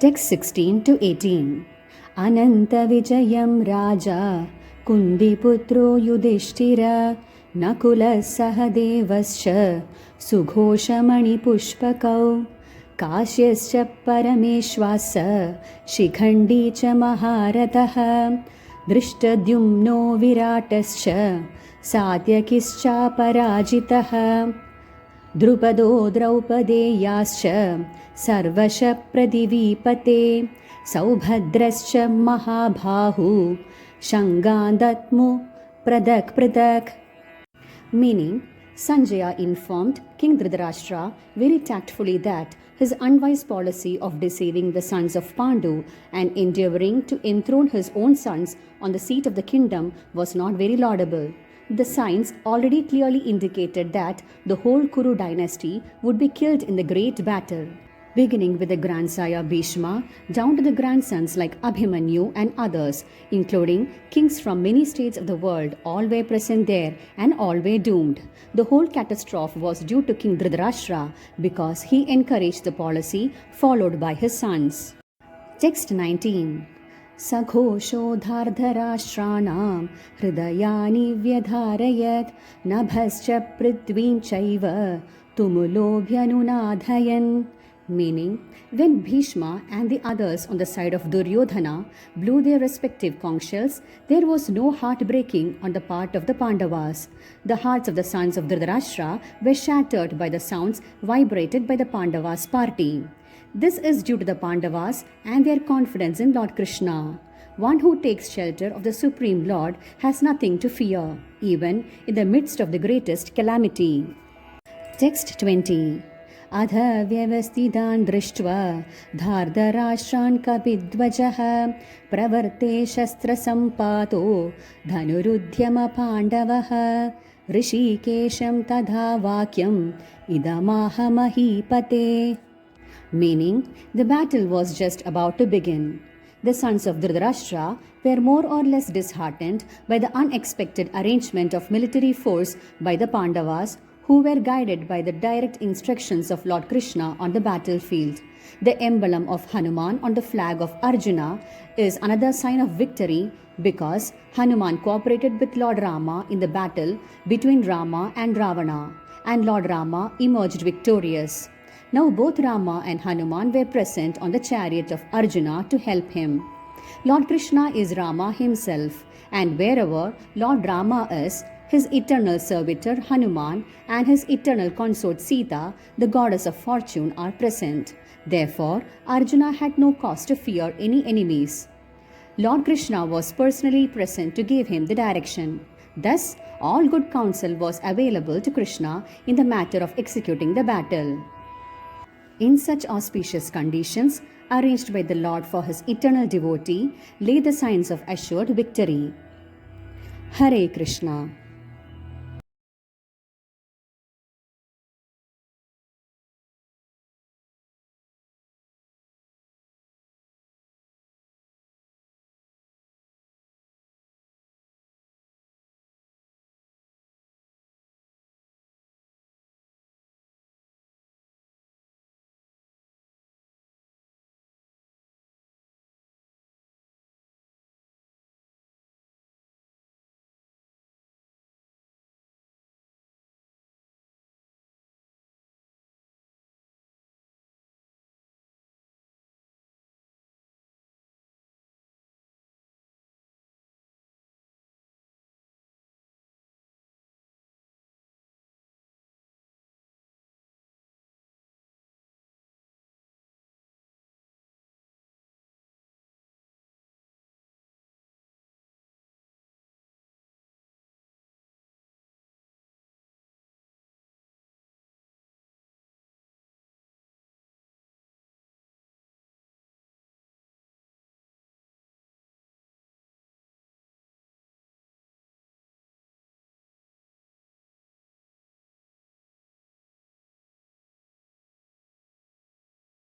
Text 16 to 18. Ananta Vijayam Raja Kundiputro Yudhishthira Nakula Sahadevascha Sughoshamani Pushpakau Kashyascha Parameshwasa Shikhandi cha Maharataha Drishtadyumno Viratascha Satyakischa Parajitaha Drupado Draupadeyascha Sarvasha Pradivipate Saubhadrascha Mahabhahu Shangandatmu Pradak. Meaning, Sanjaya informed King Dhritarashtra very tactfully that his unwise policy of deceiving the sons of Pandu and endeavoring to enthrone his own sons on the seat of the kingdom was not very laudable. The signs already clearly indicated that the whole Kuru dynasty would be killed in the great battle. Beginning with the grandsire Bhishma down to the grandsons like Abhimanyu and others, including kings from many states of the world, all were present there and all were doomed. The whole catastrophe was due to King Dhritarashtra because he encouraged the policy followed by his sons. Text 19. Saghosho dhardharashranam hridayani vyadharayat nabhascha prithvim chaiva tumulobhyanunadhayan. Meaning, when Bhishma and the others on the side of Duryodhana blew their respective conch shells, there was no heart-breaking on the part of the Pandavas. The hearts of the sons of Dhritarashtra were shattered by the sounds vibrated by the Pandavas' party. This is due to the Pandavas and their confidence in Lord Krishna. One who takes shelter of the Supreme Lord has nothing to fear, even in the midst of the greatest calamity. Text 20. Adha vyavasthidan drishtva dhardharashran kapidvajah pravarte shastra sampato dhanurudhyama pandavah rishikesham tadha vakyam idamaha mahipate. Meaning, the battle was just about to begin. The sons of Dhritarashtra were more or less disheartened by the unexpected arrangement of military force by the Pandavas, who were guided by the direct instructions of Lord Krishna on the battlefield. The emblem of Hanuman on the flag of Arjuna is another sign of victory because Hanuman cooperated with Lord Rama in the battle between Rama and Ravana, and Lord Rama emerged victorious. Now both Rama and Hanuman were present on the chariot of Arjuna to help him. Lord Krishna is Rama himself, and wherever Lord Rama is, his eternal servitor Hanuman and his eternal consort Sita, the goddess of fortune, are present. Therefore, Arjuna had no cause to fear any enemies. Lord Krishna was personally present to give him the direction. Thus, all good counsel was available to Krishna in the matter of executing the battle. In such auspicious conditions, arranged by the Lord for his eternal devotee, lay the signs of assured victory. Hare Krishna.